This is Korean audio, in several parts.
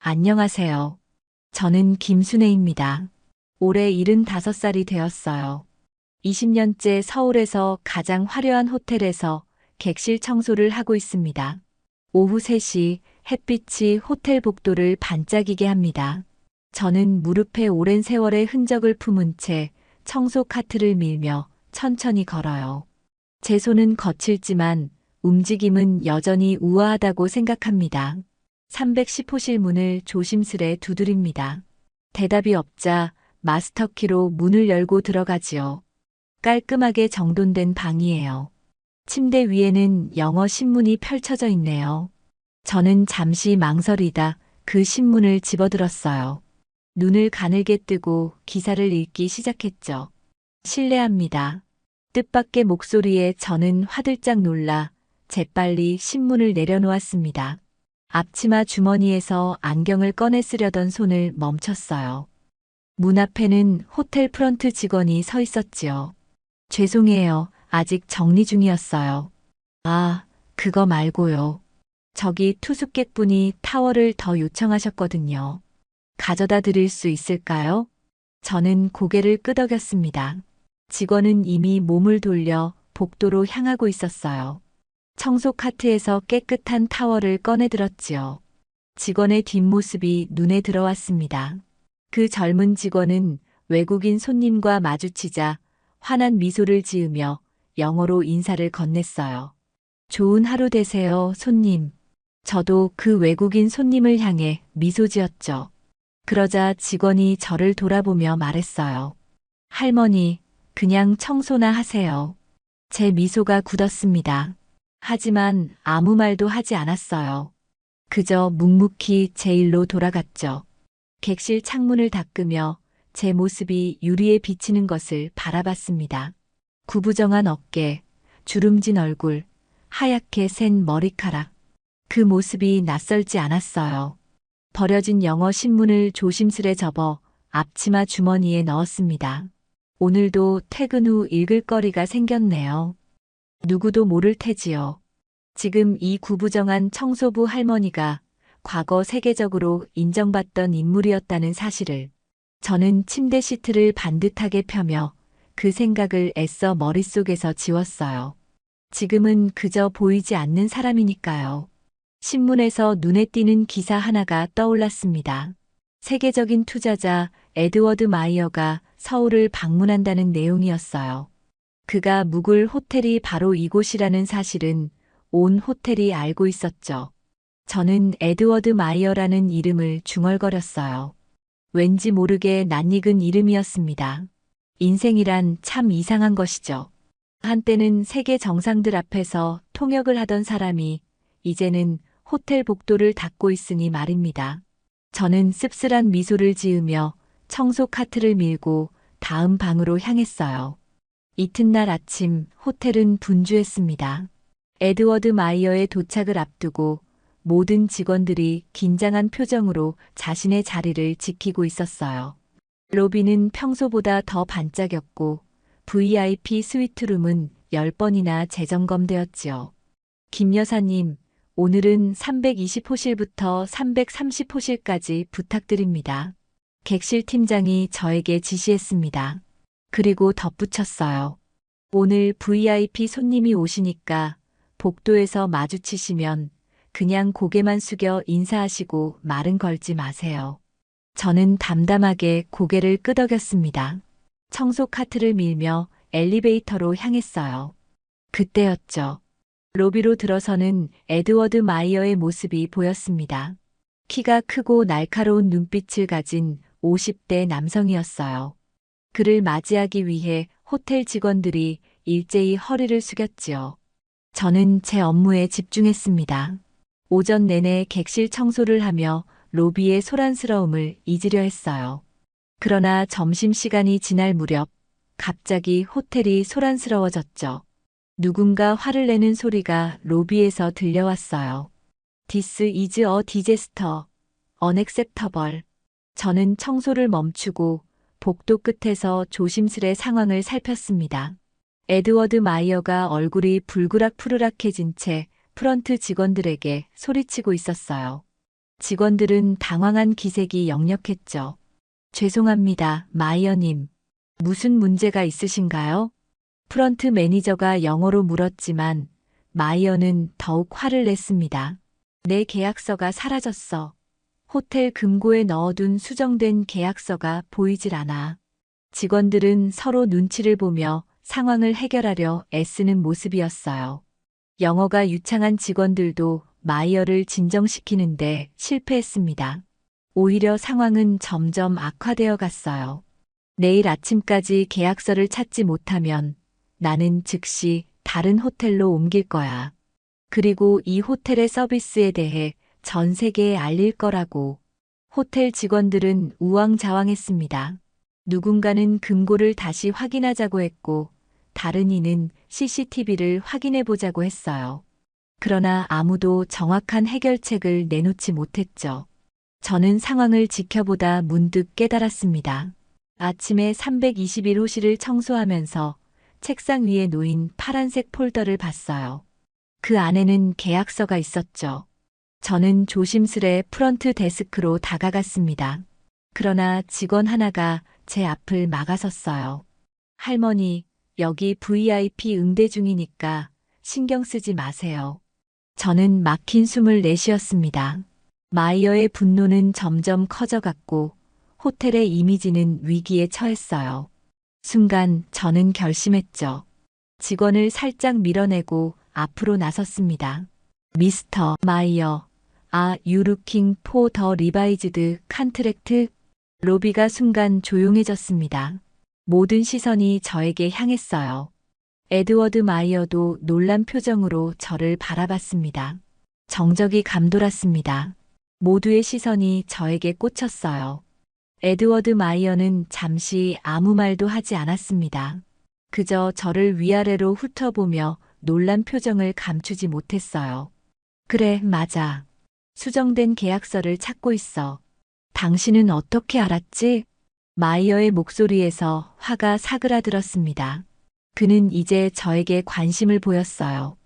안녕하세요. 저는 김순혜입니다. 올해 75살이 되었어요. 20년째 서울에서 가장 화려한 호텔에서 객실 청소를 하고 있습니다. 오후 3시 햇빛이 호텔 복도를 반짝이게 합니다. 저는 무릎에 오랜 세월의 흔적을 품은 채 청소 카트를 밀며 천천히 걸어요. 제 손은 거칠지만 움직임은 여전히 우아하다고 생각합니다. 310호실 문을 조심스레 두드립니다. 대답이 없자 마스터키로 문을 열고 들어가지요. 깔끔하게 정돈된 방이에요. 침대 위에는 영어 신문이 펼쳐져 있네요. 저는 잠시 망설이다 그 신문을 집어들었어요. 눈을 가늘게 뜨고 기사를 읽기 시작했죠. 실례합니다. 뜻밖의 목소리에 저는 화들짝 놀라 재빨리 신문을 내려놓았습니다. 앞치마 주머니에서 안경을 꺼내 쓰려던 손을 멈췄어요. 문 앞에는 호텔 프런트 직원이 서 있었지요. 죄송해요. 아직 정리 중이었어요. 아, 그거 말고요. 저기 투숙객분이 타월을 더 요청하셨거든요. 가져다 드릴 수 있을까요? 저는 고개를 끄덕였습니다. 직원은 이미 몸을 돌려 복도로 향하고 있었어요. 청소 카트에서 깨끗한 타월을 꺼내들었지요. 직원의 뒷모습이 눈에 들어왔습니다. 그 젊은 직원은 외국인 손님과 마주치자 환한 미소를 지으며 영어로 인사를 건넸어요. 좋은 하루 되세요, 손님. 저도 그 외국인 손님을 향해 미소 지었죠. 그러자 직원이 저를 돌아보며 말했어요. 할머니, 그냥 청소나 하세요. 제 미소가 굳었습니다. 하지만 아무 말도 하지 않았어요. 그저 묵묵히 제 일로 돌아갔죠. 객실 창문을 닦으며 제 모습이 유리에 비치는 것을 바라봤습니다. 구부정한 어깨, 주름진 얼굴, 하얗게 센 머리카락. 그 모습이 낯설지 않았어요. 버려진 영어 신문을 조심스레 접어 앞치마 주머니에 넣었습니다. 오늘도 퇴근 후 읽을 거리가 생겼네요. 누구도 모를 테지요. 지금 이 구부정한 청소부 할머니가 과거 세계적으로 인정받던 인물이었다는 사실을 저는 침대 시트를 반듯하게 펴며 그 생각을 애써 머릿속에서 지웠어요. 지금은 그저 보이지 않는 사람이니까요. 신문에서 눈에 띄는 기사 하나가 떠올랐습니다. 세계적인 투자자 에드워드 마이어가 서울을 방문한다는 내용이었어요. 그가 묵을 호텔이 바로 이곳이라는 사실은 온 호텔이 알고 있었죠. 저는 에드워드 마이어라는 이름을 중얼거렸어요. 왠지 모르게 낯익은 이름이었습니다. 인생이란 참 이상한 것이죠. 한때는 세계 정상들 앞에서 통역을 하던 사람이 이제는 호텔 복도를 닦고 있으니 말입니다. 저는 씁쓸한 미소를 지으며 청소 카트를 밀고 다음 방으로 향했어요. 이튿날 아침 호텔은 분주했습니다. 에드워드 마이어의 도착을 앞두고 모든 직원들이 긴장한 표정으로 자신의 자리를 지키고 있었어요. 로비는 평소보다 더 반짝였고 VIP 스위트룸은 10번이나 재점검되었지요. 김 여사님, 오늘은 320호실부터 330호실까지 부탁드립니다. 객실 팀장이 저에게 지시했습니다. 그리고 덧붙였어요. 오늘 VIP 손님이 오시니까 복도에서 마주치시면 그냥 고개만 숙여 인사하시고 말은 걸지 마세요. 저는 담담하게 고개를 끄덕였습니다. 청소 카트를 밀며 엘리베이터로 향했어요. 그때였죠. 로비로 들어서는 에드워드 마이어의 모습이 보였습니다. 키가 크고 날카로운 눈빛을 가진 50대 남성이었어요. 그를 맞이하기 위해 호텔 직원들이 일제히 허리를 숙였지요. 저는 제 업무에 집중했습니다. 오전 내내 객실 청소를 하며 로비의 소란스러움을 잊으려 했어요. 그러나 점심시간이 지날 무렵 갑자기 호텔이 소란스러워졌죠. 누군가 화를 내는 소리가 로비에서 들려왔어요. This is a disaster. Unacceptable. 저는 청소를 멈추고 복도 끝에서 조심스레 상황을 살폈습니다. 에드워드 마이어가 얼굴이 불그락푸르락해진 채 프런트 직원들에게 소리치고 있었어요. 직원들은 당황한 기색이 역력했죠. 죄송합니다, 마이어님. 무슨 문제가 있으신가요? 프런트 매니저가 영어로 물었지만 마이어는 더욱 화를 냈습니다. 내 계약서가 사라졌어. 호텔 금고에 넣어둔 수정된 계약서가 보이질 않아. 직원들은 서로 눈치를 보며 상황을 해결하려 애쓰는 모습이었어요. 영어가 유창한 직원들도 마이어를 진정시키는데 실패했습니다. 오히려 상황은 점점 악화되어 갔어요. 내일 아침까지 계약서를 찾지 못하면 나는 즉시 다른 호텔로 옮길 거야. 그리고 이 호텔의 서비스에 대해 전 세계에 알릴 거라고. 호텔 직원들은 우왕좌왕했습니다. 누군가는 금고를 다시 확인하자고 했고, 다른 이는 CCTV를 확인해 보자고 했어요. 그러나 아무도 정확한 해결책을 내놓지 못했죠. 저는 상황을 지켜보다 문득 깨달았습니다. 아침에 321호실을 청소하면서 책상 위에 놓인 파란색 폴더를 봤어요. 그 안에는 계약서가 있었죠. 저는 조심스레 프런트 데스크로 다가갔습니다. 그러나 직원 하나가 제 앞을 막아섰어요. 할머니, 여기 VIP 응대 중이니까 신경 쓰지 마세요. 저는 막힌 숨을 내쉬었습니다. 마이어의 분노는 점점 커져갔고 호텔의 이미지는 위기에 처했어요. 순간 저는 결심했죠. 직원을 살짝 밀어내고 앞으로 나섰습니다. 미스터 마이어, Are you looking for the revised contract? 로비가 순간 조용해졌습니다. 모든 시선이 저에게 향했어요. 에드워드 마이어도 놀란 표정으로 저를 바라봤습니다. 정적이 감돌았습니다. 모두의 시선이 저에게 꽂혔어요. 에드워드 마이어는 잠시 아무 말도 하지 않았습니다. 그저 저를 위아래로 훑어보며 놀란 표정을 감추지 못했어요. 그래, 맞아. 수정된 계약서를 찾고 있어. 당신은 어떻게 알았지? 마이어의 목소리에서 화가 사그라들었습니다. 그는 이제 저에게 관심을 보였어요.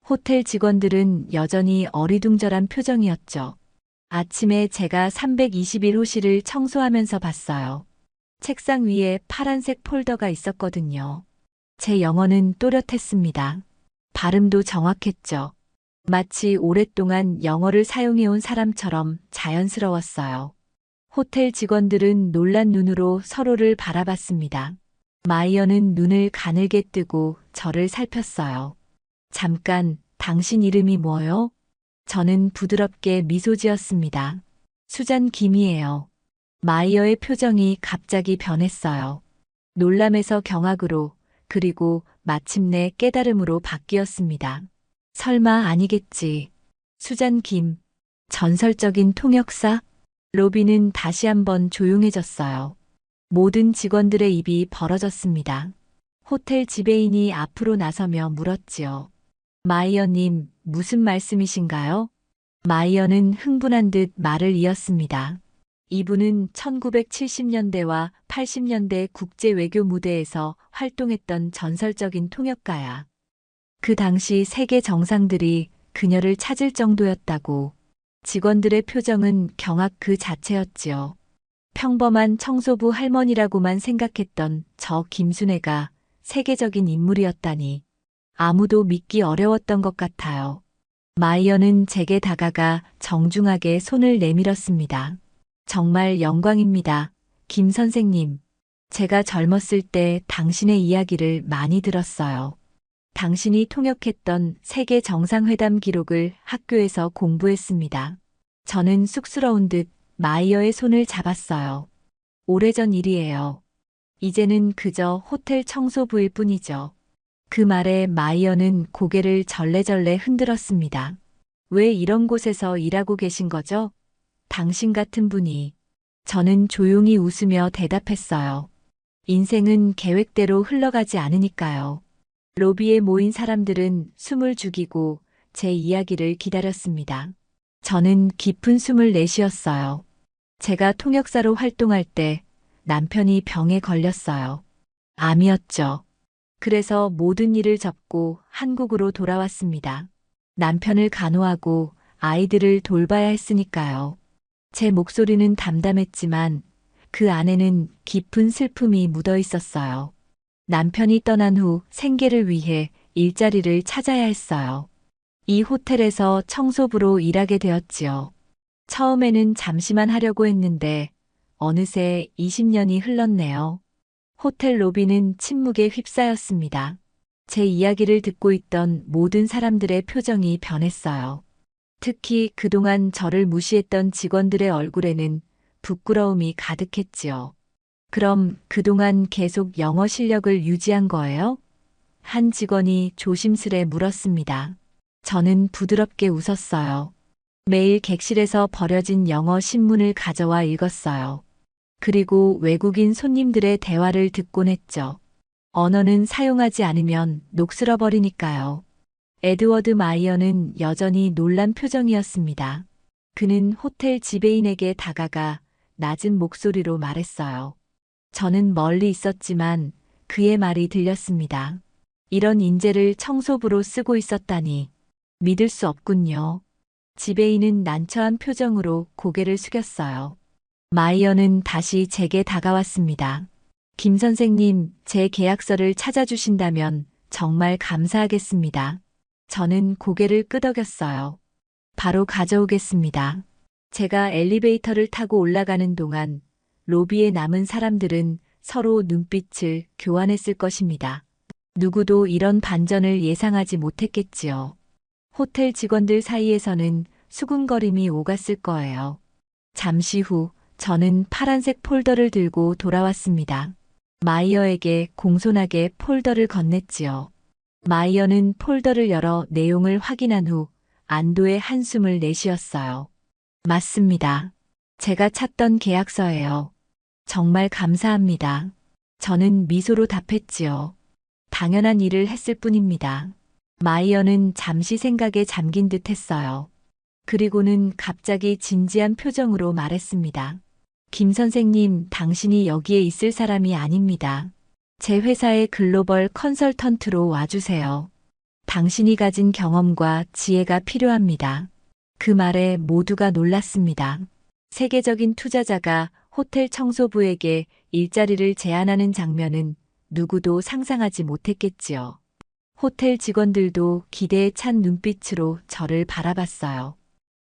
호텔 직원들은 여전히 어리둥절한 표정이었죠. 아침에 제가 321호실을 청소하면서 봤어요. 책상 위에 파란색 폴더가 있었거든요. 제 영어는 또렷했습니다. 발음도 정확했죠. 마치 오랫동안 영어를 사용해온 사람처럼 자연스러웠어요. 호텔 직원들은 놀란 눈으로 서로를 바라봤습니다. 마이어는 눈을 가늘게 뜨고 저를 살폈어요. 잠깐, 당신 이름이 뭐요? 저는 부드럽게 미소 지었습니다. 수잔 김이에요. 마이어의 표정이 갑자기 변했어요. 놀람에서 경악으로, 그리고 마침내 깨달음으로 바뀌었습니다. 설마 아니겠지. 수잔 김, 전설적인 통역사? 로비는 다시 한번 조용해졌어요. 모든 직원들의 입이 벌어졌습니다. 호텔 지배인이 앞으로 나서며 물었지요. 마이어님, 무슨 말씀이신가요? 마이어는 흥분한 듯 말을 이었습니다. 이분은 1970년대와 80년대 국제 외교 무대에서 활동했던 전설적인 통역가야. 그 당시 세계 정상들이 그녀를 찾을 정도였다고. 직원들의 표정은 경악 그 자체였지요. 평범한 청소부 할머니라고만 생각했던 저 김순애가 세계적인 인물이었다니. 아무도 믿기 어려웠던 것 같아요. 마이어는 제게 다가가 정중하게 손을 내밀었습니다. 정말 영광입니다. 김 선생님. 제가 젊었을 때 당신의 이야기를 많이 들었어요. 당신이 통역했던 세계 정상회담 기록을 학교에서 공부했습니다. 저는 쑥스러운 듯 마이어의 손을 잡았어요. 오래전 일이에요. 이제는 그저 호텔 청소부일 뿐이죠. 그 말에 마이어는 고개를 절레절레 흔들었습니다. 왜 이런 곳에서 일하고 계신 거죠? 당신 같은 분이. 저는 조용히 웃으며 대답했어요. 인생은 계획대로 흘러가지 않으니까요. 로비에 모인 사람들은 숨을 죽이고 제 이야기를 기다렸습니다. 저는 깊은 숨을 내쉬었어요. 제가 통역사로 활동할 때 남편이 병에 걸렸어요. 암이었죠. 그래서 모든 일을 접고 한국으로 돌아왔습니다. 남편을 간호하고 아이들을 돌봐야 했으니까요. 제 목소리는 담담했지만 그 안에는 깊은 슬픔이 묻어 있었어요. 남편이 떠난 후 생계를 위해 일자리를 찾아야 했어요. 이 호텔에서 청소부로 일하게 되었지요. 처음에는 잠시만 하려고 했는데 어느새 20년이 흘렀네요. 호텔 로비는 침묵에 휩싸였습니다. 제 이야기를 듣고 있던 모든 사람들의 표정이 변했어요. 특히 그동안 저를 무시했던 직원들의 얼굴에는 부끄러움이 가득했지요. 그럼 그동안 계속 영어 실력을 유지한 거예요? 한 직원이 조심스레 물었습니다. 저는 부드럽게 웃었어요. 매일 객실에서 버려진 영어 신문을 가져와 읽었어요. 그리고 외국인 손님들의 대화를 듣곤 했죠. 언어는 사용하지 않으면 녹슬어 버리니까요. 에드워드 마이어는 여전히 놀란 표정이었습니다. 그는 호텔 지배인에게 다가가 낮은 목소리로 말했어요. 저는 멀리 있었지만 그의 말이 들렸습니다. 이런 인재를 청소부로 쓰고 있었다니 믿을 수 없군요. 지배인은 난처한 표정으로 고개를 숙였어요. 마이어는 다시 제게 다가왔습니다. 김 선생님, 제 계약서를 찾아주신다면 정말 감사하겠습니다. 저는 고개를 끄덕였어요. 바로 가져오겠습니다. 제가 엘리베이터를 타고 올라가는 동안 로비에 남은 사람들은 서로 눈빛을 교환했을 것입니다. 누구도 이런 반전을 예상하지 못했겠지요. 호텔 직원들 사이에서는 수군거림이 오갔을 거예요. 잠시 후 저는 파란색 폴더를 들고 돌아왔습니다. 마이어에게 공손하게 폴더를 건넸지요. 마이어는 폴더를 열어 내용을 확인한 후 안도의 한숨을 내쉬었어요. 맞습니다. 제가 찾던 계약서예요. 정말 감사합니다. 저는 미소로 답했지요. 당연한 일을 했을 뿐입니다. 마이어는 잠시 생각에 잠긴 듯 했어요. 그리고는 갑자기 진지한 표정으로 말했습니다. 김 선생님, 당신이 여기에 있을 사람이 아닙니다. 제 회사의 글로벌 컨설턴트로 와주세요. 당신이 가진 경험과 지혜가 필요합니다. 그 말에 모두가 놀랐습니다. 세계적인 투자자가 호텔 청소부에게 일자리를 제안하는 장면은 누구도 상상하지 못했겠지요. 호텔 직원들도 기대에 찬 눈빛으로 저를 바라봤어요.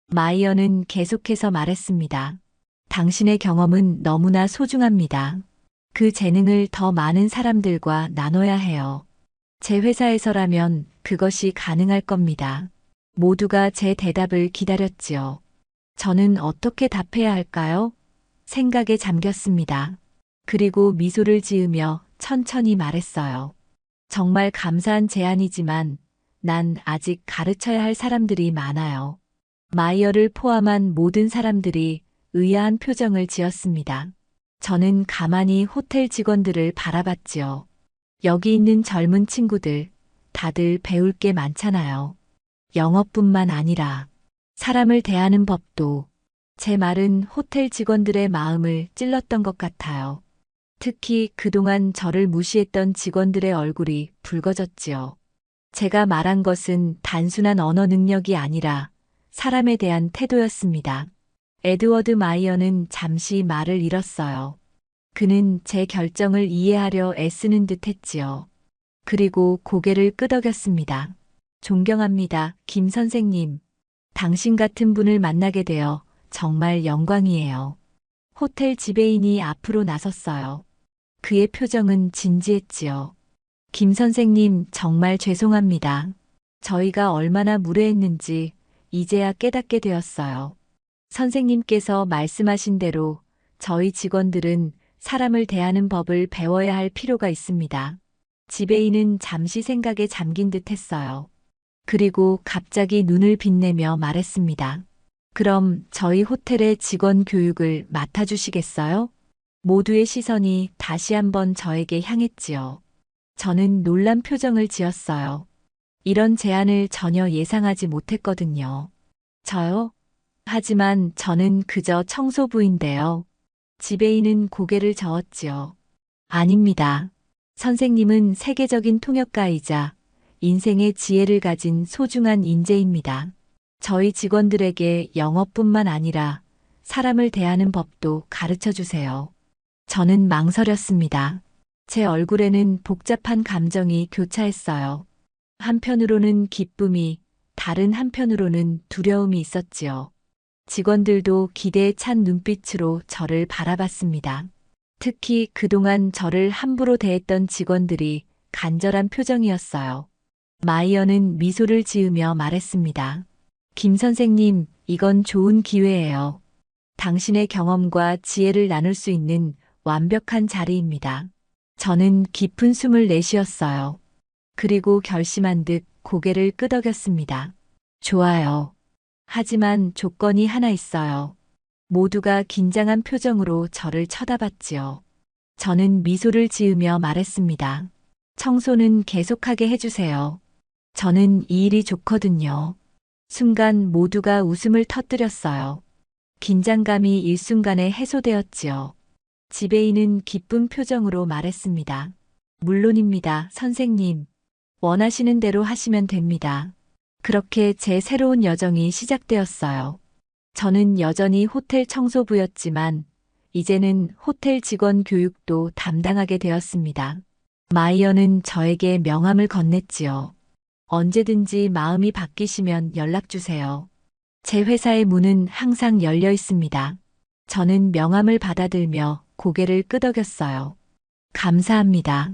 마이어는 계속해서 말했습니다. 당신의 경험은 너무나 소중합니다. 그 재능을 더 많은 사람들과 나눠야 해요. 제 회사에서라면 그것이 가능할 겁니다. 모두가 제 대답을 기다렸지요. 저는 어떻게 답해야 할까요? 생각에 잠겼습니다. 그리고 미소를 지으며 천천히 말했어요. 정말 감사한 제안이지만 난 아직 가르쳐야 할 사람들이 많아요. 마이어를 포함한 모든 사람들이 의아한 표정을 지었습니다. 저는 가만히 호텔 직원들을 바라봤지요. 여기 있는 젊은 친구들, 다들 배울 게 많잖아요. 영어뿐만 아니라 사람을 대하는 법도. 제 말은 호텔 직원들의 마음을 찔렀던 것 같아요. 특히 그동안 저를 무시했던 직원들의 얼굴이 붉어졌지요. 제가 말한 것은 단순한 언어 능력이 아니라 사람에 대한 태도였습니다. 에드워드 마이어는 잠시 말을 잃었어요. 그는 제 결정을 이해하려 애쓰는 듯 했지요. 그리고 고개를 끄덕였습니다. 존경합니다, 김 선생님. 당신 같은 분을 만나게 되어 정말 영광이에요. 호텔 지배인이 앞으로 나섰어요. 그의 표정은 진지했지요. 김 선생님, 정말 죄송합니다. 저희가 얼마나 무례했는지 이제야 깨닫게 되었어요. 선생님께서 말씀하신 대로 저희 직원들은 사람을 대하는 법을 배워야 할 필요가 있습니다. 지배인은 잠시 생각에 잠긴 듯 했어요. 그리고 갑자기 눈을 빛내며 말했습니다. 그럼 저희 호텔의 직원 교육을 맡아주시겠어요? 모두의 시선이 다시 한번 저에게 향했지요. 저는 놀란 표정을 지었어요. 이런 제안을 전혀 예상하지 못했거든요. 저요? 하지만 저는 그저 청소부인데요. 지배인은 고개를 저었지요. 아닙니다. 선생님은 세계적인 통역가이자 인생의 지혜를 가진 소중한 인재입니다. 저희 직원들에게 영어뿐만 아니라 사람을 대하는 법도 가르쳐 주세요. 저는 망설였습니다. 제 얼굴에는 복잡한 감정이 교차했어요. 한편으로는 기쁨이, 다른 한편으로는 두려움이 있었지요. 직원들도 기대에 찬 눈빛으로 저를 바라봤습니다. 특히 그동안 저를 함부로 대했던 직원들이 간절한 표정이었어요. 마이어는 미소를 지으며 말했습니다. 김 선생님, 이건 좋은 기회예요. 당신의 경험과 지혜를 나눌 수 있는 완벽한 자리입니다. 저는 깊은 숨을 내쉬었어요. 그리고 결심한 듯 고개를 끄덕였습니다. 좋아요. 하지만 조건이 하나 있어요. 모두가 긴장한 표정으로 저를 쳐다봤지요. 저는 미소를 지으며 말했습니다. 청소는 계속하게 해주세요. 저는 이 일이 좋거든요. 순간 모두가 웃음을 터뜨렸어요. 긴장감이 일순간에 해소되었지요. 지배인은 기쁜 표정으로 말했습니다. 물론입니다, 선생님. 원하시는 대로 하시면 됩니다. 그렇게 제 새로운 여정이 시작되었어요. 저는 여전히 호텔 청소부였지만 이제는 호텔 직원 교육도 담당하게 되었습니다. 마이어는 저에게 명함을 건넸지요. 언제든지 마음이 바뀌시면 연락 주세요. 제 회사의 문은 항상 열려 있습니다. 저는 명함을 받아들며 고개를 끄덕였어요. 감사합니다.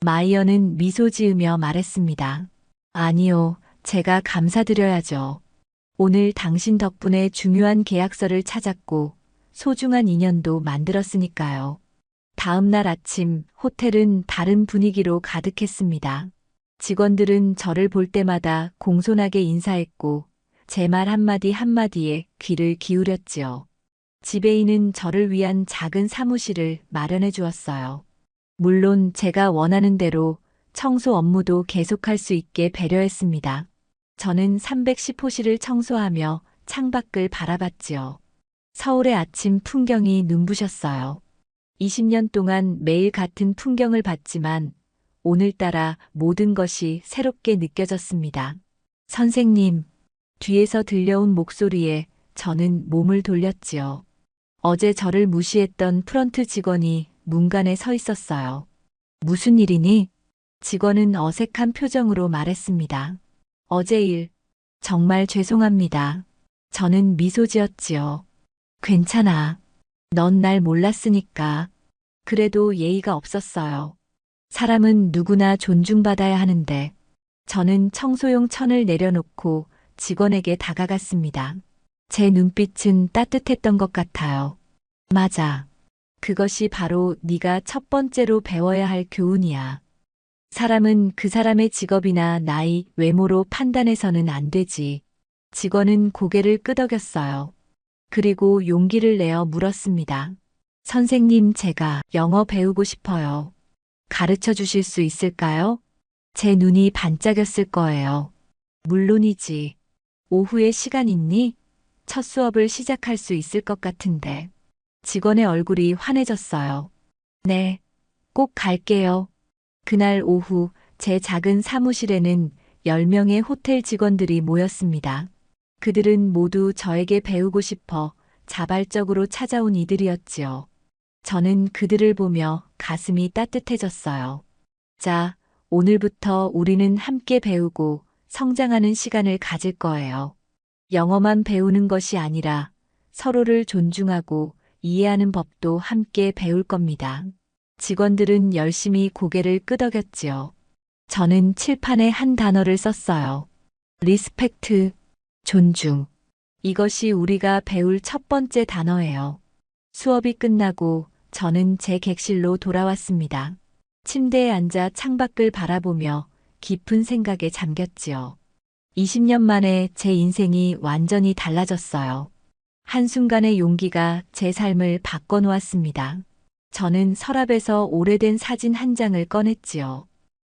마이어는 미소 지으며 말했습니다. 아니요, 제가 감사드려야죠. 오늘 당신 덕분에 중요한 계약서를 찾았고 소중한 인연도 만들었으니까요. 다음 날 아침 호텔은 다른 분위기로 가득했습니다. 직원들은 저를 볼 때마다 공손하게 인사했고 제 말 한마디 한마디에 귀를 기울였지요. 지배인은 저를 위한 작은 사무실을 마련해 주었어요. 물론 제가 원하는 대로 청소 업무도 계속할 수 있게 배려했습니다. 저는 310호실을 청소하며 창밖을 바라봤지요. 서울의 아침 풍경이 눈부셨어요. 20년 동안 매일 같은 풍경을 봤지만 오늘따라 모든 것이 새롭게 느껴졌습니다. 선생님, 뒤에서 들려온 목소리에 저는 몸을 돌렸지요. 어제 저를 무시했던 프런트 직원이 문간에 서 있었어요. 무슨 일이니? 직원은 어색한 표정으로 말했습니다. 어제 일, 정말 죄송합니다. 저는 미소 지었지요. 괜찮아. 넌 날 몰랐으니까. 그래도 예의가 없었어요. 사람은 누구나 존중받아야 하는데, 저는 청소용 천을 내려놓고 직원에게 다가갔습니다. 제 눈빛은 따뜻했던 것 같아요. 맞아. 그것이 바로 네가 첫 번째로 배워야 할 교훈이야. 사람은 그 사람의 직업이나 나이, 외모로 판단해서는 안 되지. 직원은 고개를 끄덕였어요. 그리고 용기를 내어 물었습니다. 선생님, 제가 영어 배우고 싶어요. 가르쳐 주실 수 있을까요? 제 눈이 반짝였을 거예요. 물론이지. 오후에 시간 있니? 첫 수업을 시작할 수 있을 것 같은데. 직원의 얼굴이 환해졌어요. 네, 꼭 갈게요. 그날 오후 제 작은 사무실에는 10명의 호텔 직원들이 모였습니다. 그들은 모두 저에게 배우고 싶어 자발적으로 찾아온 이들이었지요. 저는 그들을 보며 가슴이 따뜻해졌어요. 자, 오늘부터 우리는 함께 배우고 성장하는 시간을 가질 거예요. 영어만 배우는 것이 아니라 서로를 존중하고 이해하는 법도 함께 배울 겁니다. 직원들은 열심히 고개를 끄덕였지요. 저는 칠판에 한 단어를 썼어요. 리스펙트, 존중. 이것이 우리가 배울 첫 번째 단어예요. 수업이 끝나고 저는 제 객실로 돌아왔습니다. 침대에 앉아 창밖을 바라보며 깊은 생각에 잠겼지요. 20년 만에 제 인생이 완전히 달라졌어요. 한순간의 용기가 제 삶을 바꿔놓았습니다. 저는 서랍에서 오래된 사진 한 장을 꺼냈지요.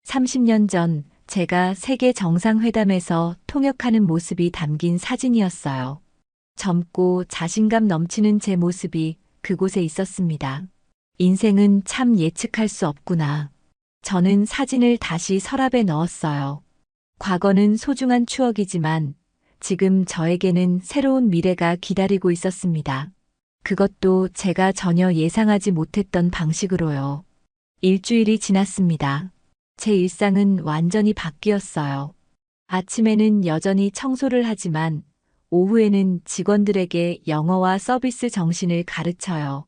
30년 전 제가 세계 정상회담에서 통역하는 모습이 담긴 사진이었어요. 젊고 자신감 넘치는 제 모습이 그곳에 있었습니다. 인생은 참 예측할 수 없구나. 저는 사진을 다시 서랍에 넣었어요. 과거는 소중한 추억이지만 지금 저에게는 새로운 미래가 기다리고 있었습니다. 그것도 제가 전혀 예상하지 못했던 방식으로요. 일주일이 지났습니다. 제 일상은 완전히 바뀌었어요. 아침에는 여전히 청소를 하지만 오후에는 직원들에게 영어와 서비스 정신을 가르쳐요.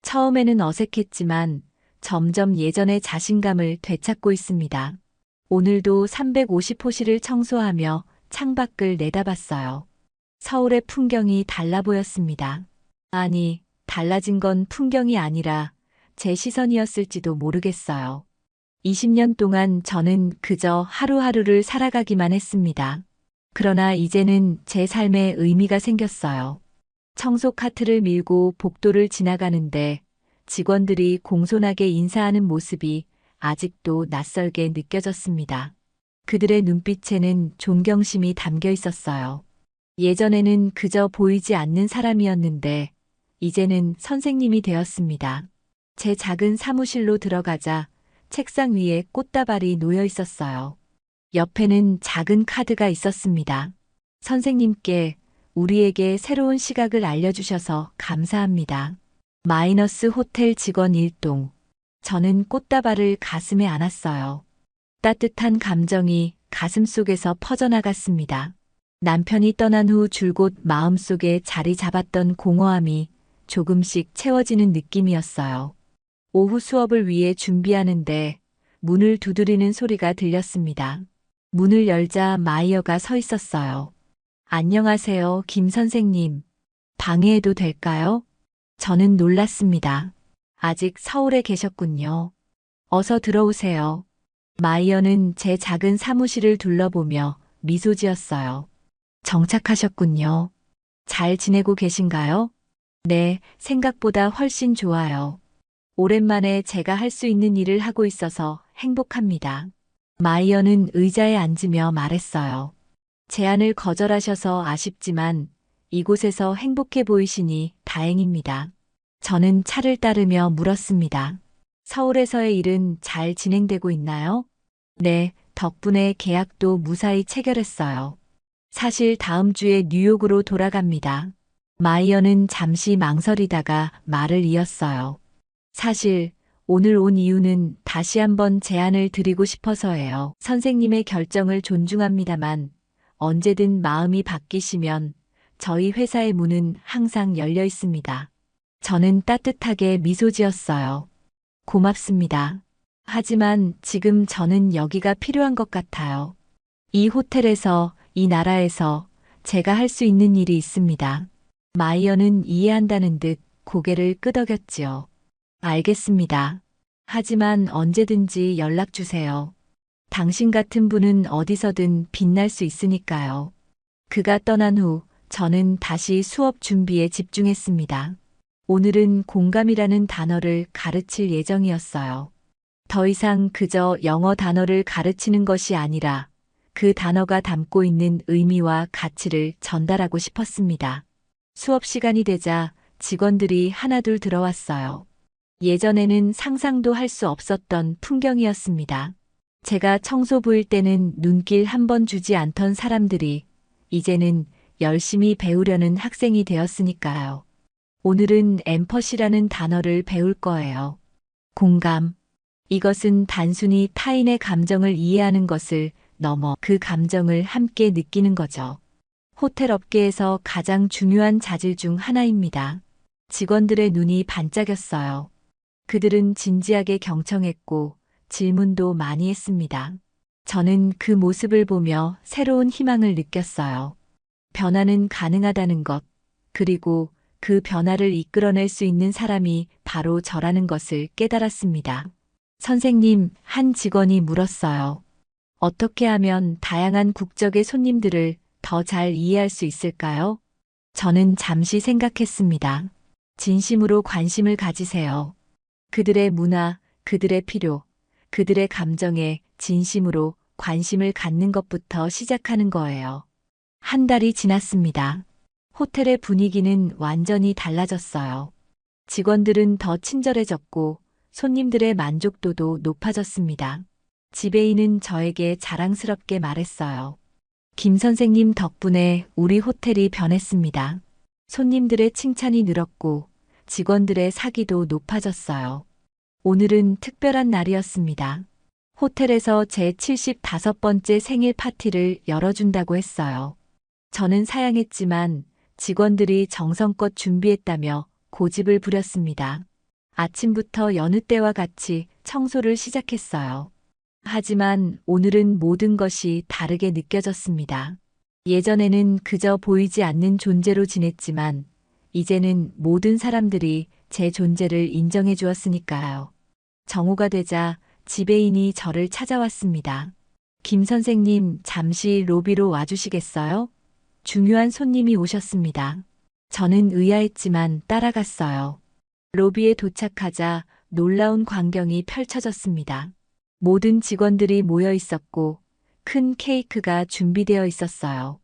처음에는 어색했지만 점점 예전의 자신감을 되찾고 있습니다. 오늘도 350호실을 청소하며 창밖을 내다봤어요. 서울의 풍경이 달라 보였습니다. 아니, 달라진 건 풍경이 아니라 제 시선이었을지도 모르겠어요. 20년 동안 저는 그저 하루하루를 살아가기만 했습니다. 그러나 이제는 제 삶에 의미가 생겼어요. 청소 카트를 밀고 복도를 지나가는데 직원들이 공손하게 인사하는 모습이 아직도 낯설게 느껴졌습니다. 그들의 눈빛에는 존경심이 담겨 있었어요. 예전에는 그저 보이지 않는 사람이었는데 이제는 선생님이 되었습니다. 제 작은 사무실로 들어가자 책상 위에 꽃다발이 놓여 있었어요. 옆에는 작은 카드가 있었습니다. 선생님께 우리에게 새로운 시각을 알려주셔서 감사합니다. 마이너스 호텔 직원 1동. 저는 꽃다발을 가슴에 안았어요. 따뜻한 감정이 가슴 속에서 퍼져나갔습니다. 남편이 떠난 후 줄곧 마음속에 자리 잡았던 공허함이 조금씩 채워지는 느낌이었어요. 오후 수업을 위해 준비하는데 문을 두드리는 소리가 들렸습니다. 문을 열자 마이어가 서 있었어요. 안녕하세요, 김 선생님. 방해해도 될까요? 저는 놀랐습니다. 아직 서울에 계셨군요. 어서 들어오세요. 마이어는 제 작은 사무실을 둘러보며 미소 지었어요. 정착하셨군요. 잘 지내고 계신가요? 네, 생각보다 훨씬 좋아요. 오랜만에 제가 할 수 있는 일을 하고 있어서 행복합니다. 마이어는 의자에 앉으며 말했어요. 제안을 거절하셔서 아쉽지만 이곳에서 행복해 보이시니 다행입니다. 저는 차를 따르며 물었습니다. 서울에서의 일은 잘 진행되고 있나요? 네, 덕분에 계약도 무사히 체결했어요. 사실 다음 주에 뉴욕으로 돌아갑니다. 마이어는 잠시 망설이다가 말을 이었어요. 사실 오늘 온 이유는 다시 한번 제안을 드리고 싶어서예요. 선생님의 결정을 존중합니다만 언제든 마음이 바뀌시면 저희 회사의 문은 항상 열려 있습니다. 저는 따뜻하게 미소 지었어요. 고맙습니다. 하지만 지금 저는 여기가 필요한 것 같아요. 이 호텔에서, 이 나라에서 제가 할 수 있는 일이 있습니다. 마이어는 이해한다는 듯 고개를 끄덕였지요. 알겠습니다. 하지만 언제든지 연락 주세요. 당신 같은 분은 어디서든 빛날 수 있으니까요. 그가 떠난 후 저는 다시 수업 준비에 집중했습니다. 오늘은 공감이라는 단어를 가르칠 예정이었어요. 더 이상 그저 영어 단어를 가르치는 것이 아니라 그 단어가 담고 있는 의미와 가치를 전달하고 싶었습니다. 수업 시간이 되자 직원들이 하나둘 들어왔어요. 예전에는 상상도 할 수 없었던 풍경이었습니다. 제가 청소부일 때는 눈길 한 번 주지 않던 사람들이 이제는 열심히 배우려는 학생이 되었으니까요. 오늘은 엠퍼시라는 단어를 배울 거예요. 공감. 이것은 단순히 타인의 감정을 이해하는 것을 넘어 그 감정을 함께 느끼는 거죠. 호텔 업계에서 가장 중요한 자질 중 하나입니다. 직원들의 눈이 반짝였어요. 그들은 진지하게 경청했고 질문도 많이 했습니다. 저는 그 모습을 보며 새로운 희망을 느꼈어요. 변화는 가능하다는 것, 그리고 그 변화를 이끌어낼 수 있는 사람이 바로 저라는 것을 깨달았습니다. 선생님, 한 직원이 물었어요. 어떻게 하면 다양한 국적의 손님들을 더 잘 이해할 수 있을까요? 저는 잠시 생각했습니다. 진심으로 관심을 가지세요. 그들의 문화, 그들의 필요, 그들의 감정에 진심으로 관심을 갖는 것부터 시작하는 거예요. 한 달이 지났습니다. 호텔의 분위기는 완전히 달라졌어요. 직원들은 더 친절해졌고 손님들의 만족도도 높아졌습니다. 지배인은 저에게 자랑스럽게 말했어요. 김 선생님 덕분에 우리 호텔이 변했습니다. 손님들의 칭찬이 늘었고 직원들의 사기도 높아졌어요. 오늘은 특별한 날이었습니다. 호텔에서 제 75번째 생일 파티를 열어준다고 했어요. 저는 사양했지만 직원들이 정성껏 준비했다며 고집을 부렸습니다. 아침부터 여느 때와 같이 청소를 시작했어요. 하지만 오늘은 모든 것이 다르게 느껴졌습니다. 예전에는 그저 보이지 않는 존재로 지냈지만 이제는 모든 사람들이 제 존재를 인정해 주었으니까요. 정오가 되자 지배인이 저를 찾아왔습니다. 김 선생님, 잠시 로비로 와주시겠어요? 중요한 손님이 오셨습니다. 저는 의아했지만 따라갔어요. 로비에 도착하자 놀라운 광경이 펼쳐졌습니다. 모든 직원들이 모여 있었고 큰 케이크가 준비되어 있었어요.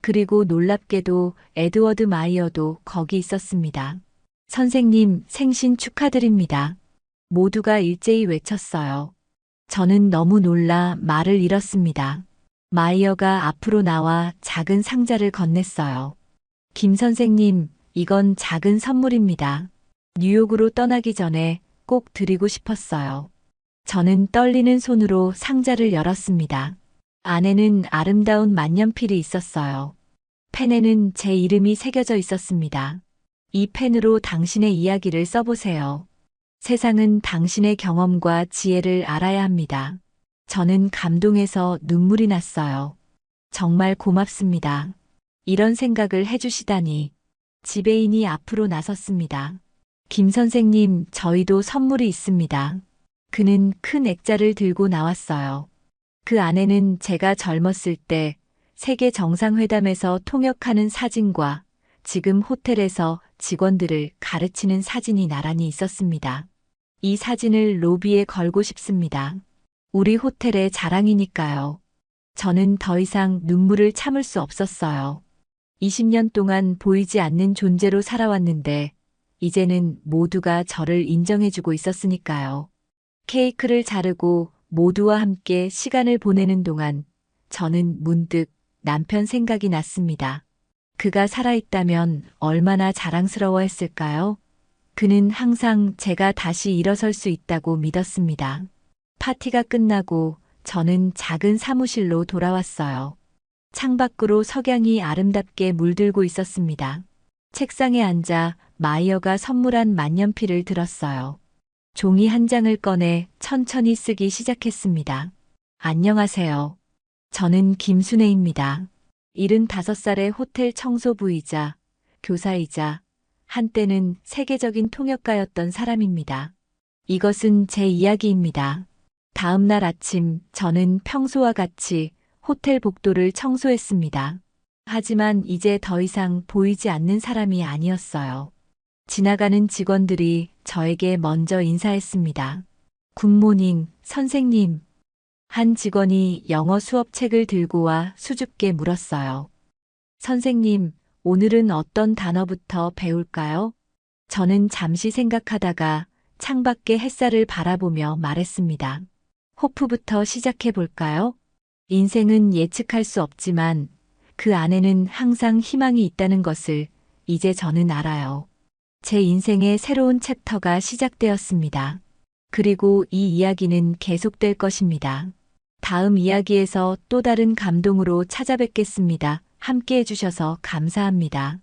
그리고 놀랍게도 에드워드 마이어도 거기 있었습니다. 선생님, 생신 축하드립니다. 모두가 일제히 외쳤어요. 저는 너무 놀라 말을 잃었습니다. 마이어가 앞으로 나와 작은 상자를 건넸어요. 김 선생님, 이건 작은 선물입니다. 뉴욕으로 떠나기 전에 꼭 드리고 싶었어요. 저는 떨리는 손으로 상자를 열었습니다. 안에는 아름다운 만년필이 있었어요. 펜에는 제 이름이 새겨져 있었습니다. 이 펜으로 당신의 이야기를 써보세요. 세상은 당신의 경험과 지혜를 알아야 합니다. 저는 감동해서 눈물이 났어요. 정말 고맙습니다. 이런 생각을 해주시다니. 지배인이 앞으로 나섰습니다. 김 선생님, 저희도 선물이 있습니다. 그는 큰 액자를 들고 나왔어요. 그 안에는 제가 젊었을 때 세계 정상회담에서 통역하는 사진과 지금 호텔에서 직원들을 가르치는 사진이 나란히 있었습니다. 이 사진을 로비에 걸고 싶습니다. 우리 호텔의 자랑이니까요. 저는 더 이상 눈물을 참을 수 없었어요. 20년 동안 보이지 않는 존재로 살아왔는데 이제는 모두가 저를 인정해주고 있었으니까요. 케이크를 자르고 모두와 함께 시간을 보내는 동안 저는 문득 남편 생각이 났습니다. 그가 살아있다면 얼마나 자랑스러워했을까요? 그는 항상 제가 다시 일어설 수 있다고 믿었습니다. 파티가 끝나고 저는 작은 사무실로 돌아왔어요. 창밖으로 석양이 아름답게 물들고 있었습니다. 책상에 앉아 마이어가 선물한 만년필을 들었어요. 종이 한 장을 꺼내 천천히 쓰기 시작했습니다. 안녕하세요. 저는 김순애입니다. 75살의 호텔 청소부이자 교사이자 한때는 세계적인 통역가였던 사람입니다. 이것은 제 이야기입니다. 다음 날 아침 저는 평소와 같이 호텔 복도를 청소했습니다. 하지만 이제 더 이상 보이지 않는 사람이 아니었어요. 지나가는 직원들이 저에게 먼저 인사했습니다. 굿모닝, 선생님. 한 직원이 영어 수업책을 들고 와 수줍게 물었어요. 선생님, 오늘은 어떤 단어부터 배울까요? 저는 잠시 생각하다가 창밖의 햇살을 바라보며 말했습니다. 호프부터 시작해 볼까요? 인생은 예측할 수 없지만 그 안에는 항상 희망이 있다는 것을 이제 저는 알아요. 제 인생의 새로운 챕터가 시작되었습니다. 그리고 이 이야기는 계속될 것입니다. 다음 이야기에서 또 다른 감동으로 찾아뵙겠습니다. 함께 해주셔서 감사합니다.